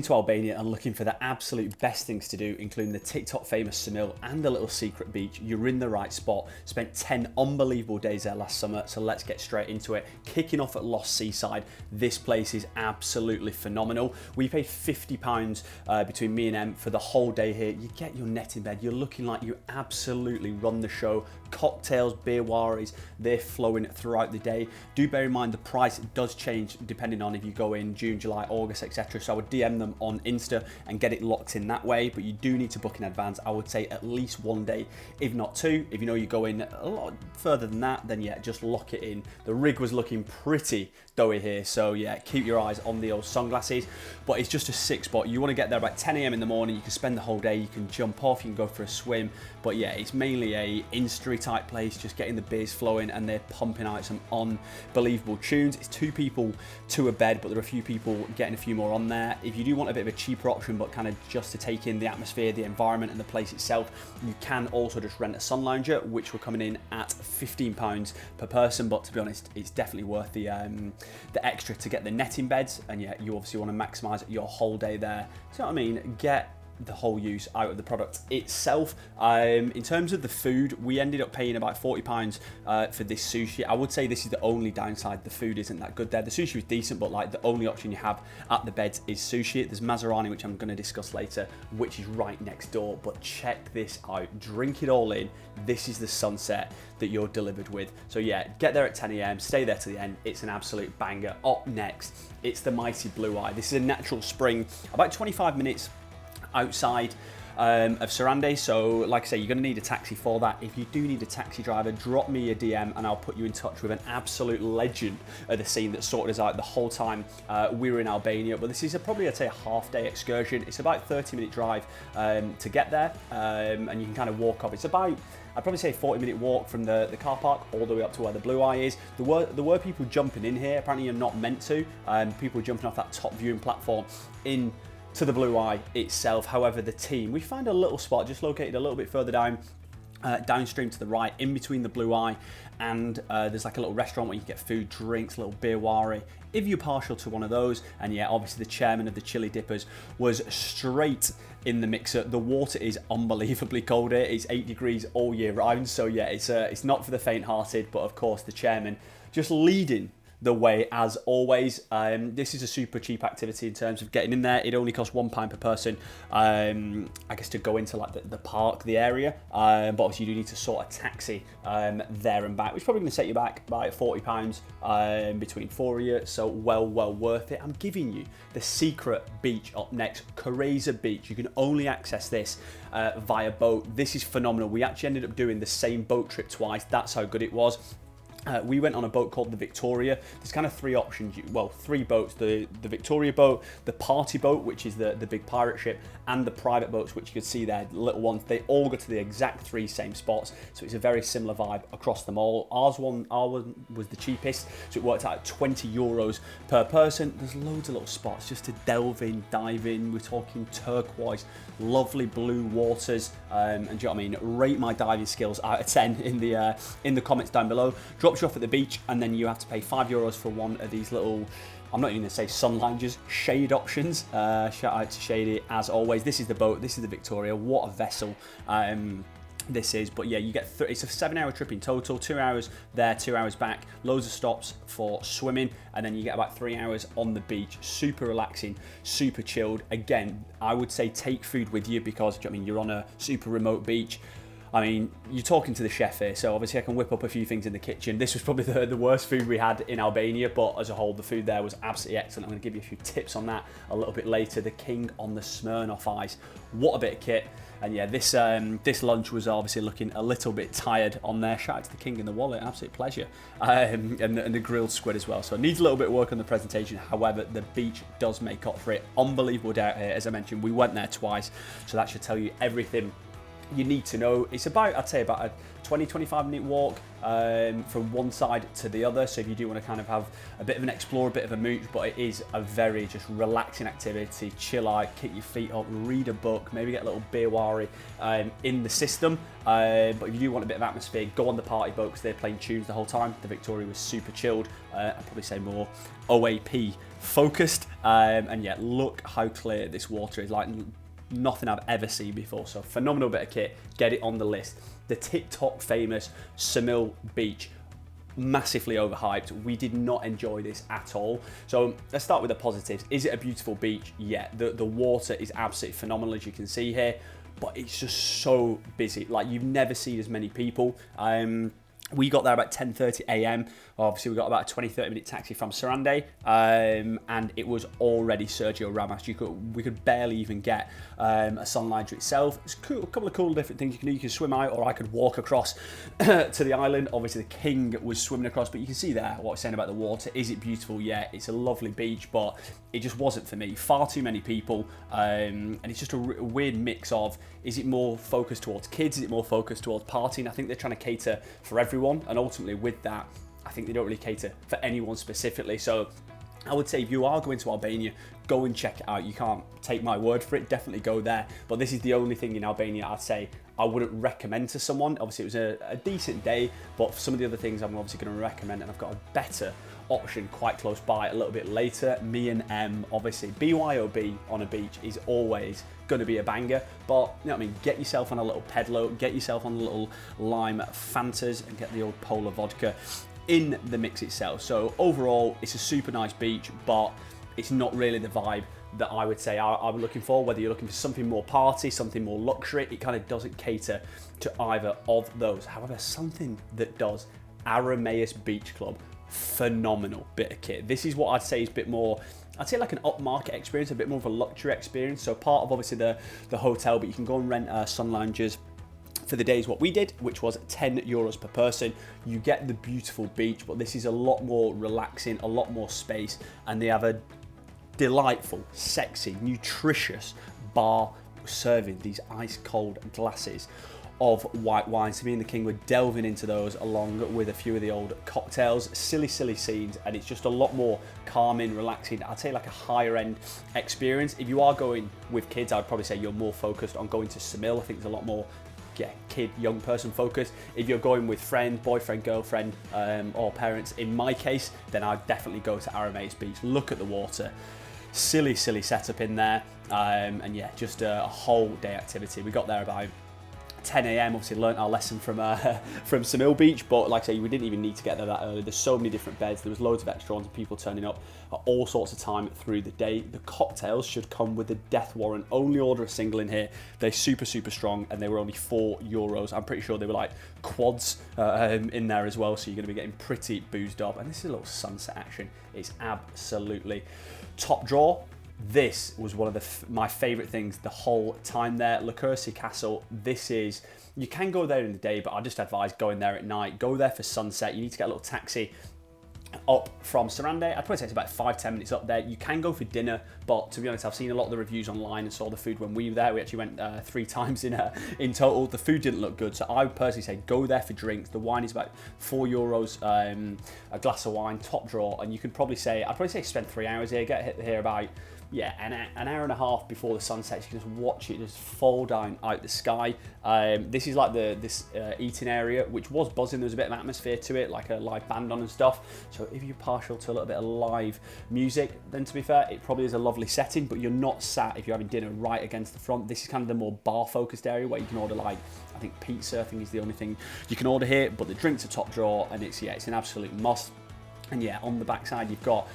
into Albania and looking for the absolute best things to do, including the TikTok famous Ksamil and a little secret beach, you're in the right spot. Spent 10 unbelievable days there last summer, so let's get straight into it. Kicking off at Lost Seaside, this place is absolutely phenomenal. We paid £50 between me and Em for the whole day here. You get your net in bed, you're looking like you absolutely run the show. Cocktails, beer waris, they're flowing throughout the day. Do bear in mind the price does change depending on if you go in June, July, August, etc. So I would DM them on Insta and get it locked in that way, but you do need to book in advance. I would say at least 1 day, if not 2. If you know you're going a lot further than that, then yeah, just lock it in. The rig was looking pretty doughy here, so yeah, keep your eyes on the old sunglasses, but it's just a sick spot. You want to get there about 10 AM in the morning. You can spend the whole day, you can jump off, you can go for a swim, but yeah, it's mainly a Insta type place, just getting the beers flowing, and they're pumping out some unbelievable tunes. It's 2 people to a bed, but there are a few people getting a few more on there. If you do want a bit of a cheaper option, but kind of just to take in the atmosphere, the environment and the place itself, you can also just rent a sun lounger, which we're coming in at £15 per person, but to be honest, it's definitely worth the extra to get the netting beds, and yeah, you obviously want to maximize your whole day there. So I mean, get the whole use out of the product itself. In terms of the food, we ended up paying about £40 for this sushi. I would say this is the only downside. The food isn't that good there. The sushi was decent, but like the only option you have at the beds is sushi. There's Manxurane, which I'm going to discuss later, which is right next door, but check this out. Drink it all in. This is the sunset that you're delivered with. So yeah, get there at 10 AM, stay there to the end. It's an absolute banger. Up next, it's the mighty Blue Eye. This is a natural spring, about 25 minutes outside of Sarande, so like I say, you're going to need a taxi for that. If you do need a taxi driver, drop me a DM and I'll put you in touch with an absolute legend of the scene that sorted us out the whole time we were in Albania. But this is probably, I'd say, a half-day excursion. It's about a 30-minute drive to get there, and you can kind of walk up. It's about, I'd probably say, a 40-minute walk from the car park all the way up to where the Blue Eye is. There were people jumping in here. Apparently you're not meant to. People jumping off that top viewing platform in to the Blue Eye itself. However, the team, we found a little spot just located a little bit further down, downstream to the right, in between the Blue Eye, and there's like a little restaurant where you can get food, drinks, a little beer wari, if you're partial to one of those. And yeah, obviously the chairman of the Chili Dippers was straight in the mixer. The water is unbelievably cold here. It's 8 degrees all year round, so yeah, it's not for the faint-hearted, but of course the chairman just leading the way as always. This is a super cheap activity in terms of getting in there. It only costs £1 per person, I guess, to go into like the park, the area, but obviously you do need to sort a taxi there and back, which is probably going to set you back by £40 between 4 of you, so well worth it. I'm giving you the secret beach up next, Koreza Beach. You can only access this via boat. This is phenomenal. We actually ended up doing the same boat trip twice. That's how good it was. We went on a boat called the Victoria. There's kind of 3 options, well, 3 boats: the Victoria boat, the party boat, which is the big pirate ship, and the private boats, which you could see there, the little ones. They all go to the exact 3 same spots, so it's a very similar vibe across them all. Ours was the cheapest, so it worked out at €20 per person. There's loads of little spots just to delve in, dive in. We're talking turquoise, lovely blue waters, and do you know what I mean? Rate my diving skills out of 10 in the comments down below. Drops you off at the beach, and then you have to pay €5 for one of these little, I'm not even going to say sun lounges, shade options. Shout out to Shady as always. This is the boat, this is the Victoria. What a vessel this is. But yeah, you get it's a 7-hour trip in total, 2 hours there, 2 hours back, loads of stops for swimming, and then you get about 3 hours on the beach. Super relaxing, super chilled. Again, I would say take food with you, because I mean, you're on a super remote beach. I mean, you're talking to the chef here, so obviously I can whip up a few things in the kitchen. This was probably the worst food we had in Albania, but as a whole, the food there was absolutely excellent. I'm going to give you a few tips on that a little bit later. The king on the Smirnoff Ice. What a bit of kit. And yeah, this lunch was obviously looking a little bit tired on there. Shout out to the king in the wallet, absolute pleasure. And the grilled squid as well. So it needs a little bit of work on the presentation. However, the beach does make up for it. Unbelievable day out here. As I mentioned, we went there twice, so that should tell you everything you need to know. It's about, I'd say, about a 20-25 minute walk from one side to the other. So if you do want to kind of have a bit of an explore, a bit of a mooch, but it is a very just relaxing activity. Chill out, kick your feet up, read a book, maybe get a little beer wari in the system. But if you do want a bit of atmosphere, go on the party boat because they're playing tunes the whole time. The Victoria was super chilled. I'd probably say more OAP focused. And yeah, look how clear this water is. Like nothing I've ever seen before. So phenomenal bit of kit. Get it on the list. The TikTok famous Ksamil Beach, massively overhyped. We did not enjoy this at all. So let's start with the positives. Is it a beautiful beach? Yeah, the water is absolutely phenomenal, as you can see here, but it's just so busy. Like you've never seen as many people. We got there about 10:30 a.m. Obviously, we got about a 20-30 minute taxi from Sarande, and it was already Sergio Ramos. We could barely even get a sun lounger itself. It's cool, a couple of cool different things you can do. You can swim out, or I could walk across to the island. Obviously, the king was swimming across, but you can see there what I was saying about the water. Is it beautiful? Yeah, it's a lovely beach, but it just wasn't for me. Far too many people, and it's just a weird mix of, is it more focused towards kids? Is it more focused towards partying? I think they're trying to cater for everyone, and ultimately with that, I think they don't really cater for anyone specifically. So I would say if you are going to Albania, go and check it out. You can't take my word for it, definitely go there. But this is the only thing in Albania I'd say I wouldn't recommend to someone. Obviously it was a decent day, but for some of the other things I'm obviously going to recommend, and I've got a better option quite close by a little bit later. Me and M, obviously BYOB on a beach is always going to be a banger, but you know what I mean, get yourself on a little pedalo, get yourself on a little lime Fantas, and get the old polar vodka in the mix itself. So overall, it's a super nice beach, but it's not really the vibe that I would say I'm looking for. Whether you're looking for something more party, something more luxury, it kind of doesn't cater to either of those. However, something that does, Arameras Beach Club, phenomenal bit of kit. This is what I'd say is a bit more, I'd say like an upmarket experience, a bit more of a luxury experience. So part of obviously the hotel, but you can go and rent sun loungers for the days what we did, which was €10 per person. You get the beautiful beach, but this is a lot more relaxing, a lot more space, and they have a delightful, sexy, nutritious bar serving these ice cold glasses of white wine. So me and the king were delving into those along with a few of the old cocktails. Silly scenes, and it's just a lot more calming, relaxing. I'd say like a higher end experience. If you are going with kids, I'd probably say you're more focused on going to Ksamil. I think there's a lot more kid, young person focus. If you're going with friend, boyfriend, girlfriend, or parents, in my case, then I'd definitely go to Arameras Beach. Look at the water. Silly setup in there, and yeah, just a whole day activity. We got there about 10 a.m. Obviously learnt our lesson from Ksamil Beach, but like I say, we didn't even need to get there that early. There's so many different beds. There was loads of extra ones and people turning up at all sorts of time through the day. The cocktails should come with a death warrant. Only order a single in here. They're super strong, and they were only €4. I'm pretty sure they were like quads in there as well, so you're going to be getting pretty boozed up. And this is a little sunset action. It's absolutely top drawer. This was one of my favourite things the whole time there. Lekuresi Castle, this is, you can go there in the day, but I just advise going there at night. Go there for sunset. You need to get a little taxi up from Sarande. I'd probably say it's about 5-10 minutes up there. You can go for dinner, but to be honest, I've seen a lot of the reviews online and saw the food when we were there. We actually went 3 times in total. The food didn't look good, so I would personally say go there for drinks. The wine is about €4, a glass of wine, top drawer, and you could probably say, I'd probably say spend 3 hours here, get here about, yeah, an hour and a half before the sunset. You can just watch it just fall down out the sky. This is like this eating area, which was buzzing. There was a bit of atmosphere to it, like a live band on and stuff. So if you're partial to a little bit of live music, then to be fair, it probably is a lovely setting, but you're not sat, if you're having dinner, right against the front. This is kind of the more bar-focused area where you can order, like, I think pizza, I think is the only thing you can order here, but the drinks are top drawer, and it's an absolute must. And yeah, on the backside, you've got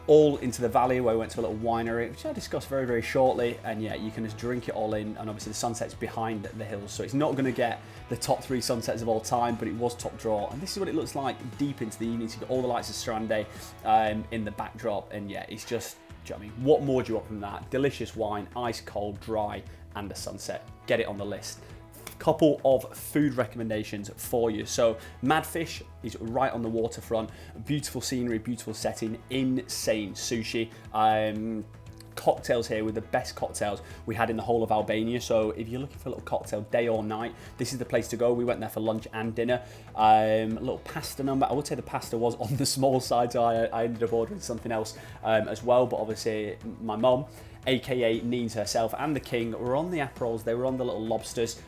all into the valley where we went to a little winery, which I'll discuss very shortly. And yeah, you can just drink it all in, and obviously the sunset's behind the hills, so it's not going to get the top 3 sunsets of all time, but it was top draw. And this is what it looks like deep into the evening. So you've got all the lights of Sarande in the backdrop, and yeah, it's just, do you know what I mean? What more do you want from that? Delicious wine, ice cold, dry, and a sunset. Get it on the list. Couple of food recommendations for you. So Madfish is right on the waterfront, beautiful scenery, beautiful setting, insane sushi. cocktails here with the best cocktails we had in the whole of Albania. So if you're looking for a little cocktail day or night, this is the place to go. We went there for lunch and dinner. A little pasta number. I would say the pasta was on the small side, so I ended up ordering something else as well. But obviously my mum, aka Neens herself, and the king were on the Aperols. They were on the little lobsters,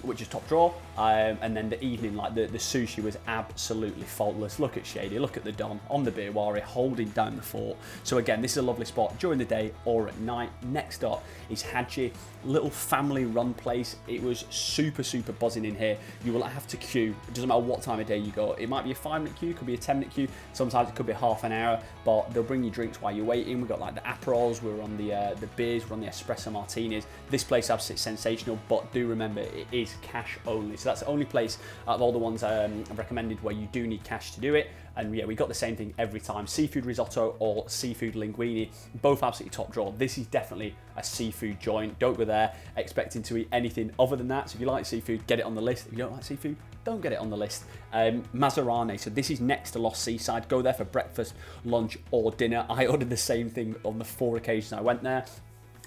which is top drawer. And then the evening, like the sushi was absolutely faultless. Look at Shady, look at the Don on the beer wari holding down the fort. So again, this is a lovely spot during the day or at night. Next up is Haxhi, little family run place. It was super buzzing in here. You will have to queue. It doesn't matter what time of day you go. It might be a 5-minute queue, could be a 10-minute queue. Sometimes it could be half an hour, but they'll bring you drinks while you're waiting. We've got like the Aperols, we were on the beers, we're on the espresso martinis. This place absolutely sensational, but do remember it is cash only. So that's the only place out of all the ones I've recommended where you do need cash to do it. And yeah, we got the same thing every time. Seafood risotto or seafood linguine, both absolutely top drawer. This is definitely a seafood joint. Don't go there expecting to eat anything other than that. So if you like seafood, get it on the list. If you don't like seafood, don't get it on the list. Manxurane, so this is next to Lost Seaside. Go there for breakfast, lunch or dinner. I ordered the same thing on the 4 occasions I went there,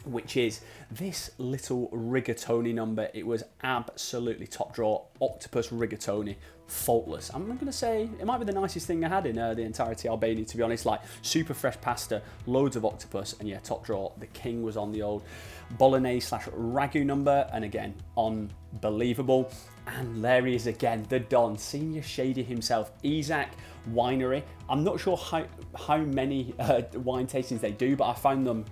which is this little rigatoni number. It was absolutely top drawer, octopus rigatoni, faultless. I'm going to say it might be the nicest thing I had in the entirety of Albania, to be honest. Like super fresh pasta, loads of octopus, and yeah, top drawer. The king was on the old bolognese / ragu number, and again, unbelievable. And there he is again, the Don, Senior Shady himself, Isak Winery. I'm not sure how many wine tastings they do, but I found them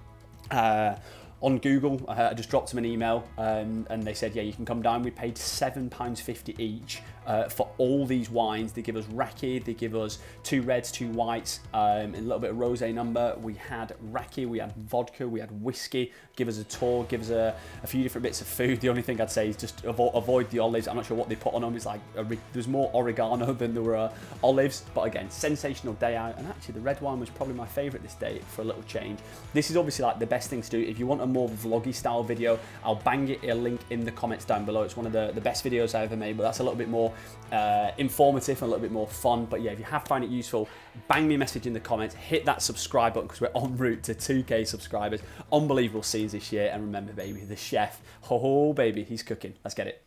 on Google. I just dropped them an email and they said, yeah, you can come down. We paid £7.50 each for all these wines. They give us raki, they give us 2 reds, 2 whites, and a little bit of rosé number. We had raki, we had vodka, we had whiskey. Give us a tour, give us a few different bits of food. The only thing I'd say is just avoid the olives. I'm not sure what they put on them. It's like there's more oregano than there were olives. But again, sensational day out. And actually the red wine was probably my favorite this day for a little change. This is obviously like the best thing to do. If you want a more vloggy style video, I'll bang it a link in the comments down below. It's one of the best videos I ever made, but that's a little bit more informative and a little bit more fun. But yeah, if you have found it useful, bang me a message in the comments, hit that subscribe button because we're en route to 2K subscribers. Unbelievable scenes this year. And remember, baby, the chef, oh baby, he's cooking. Let's get it.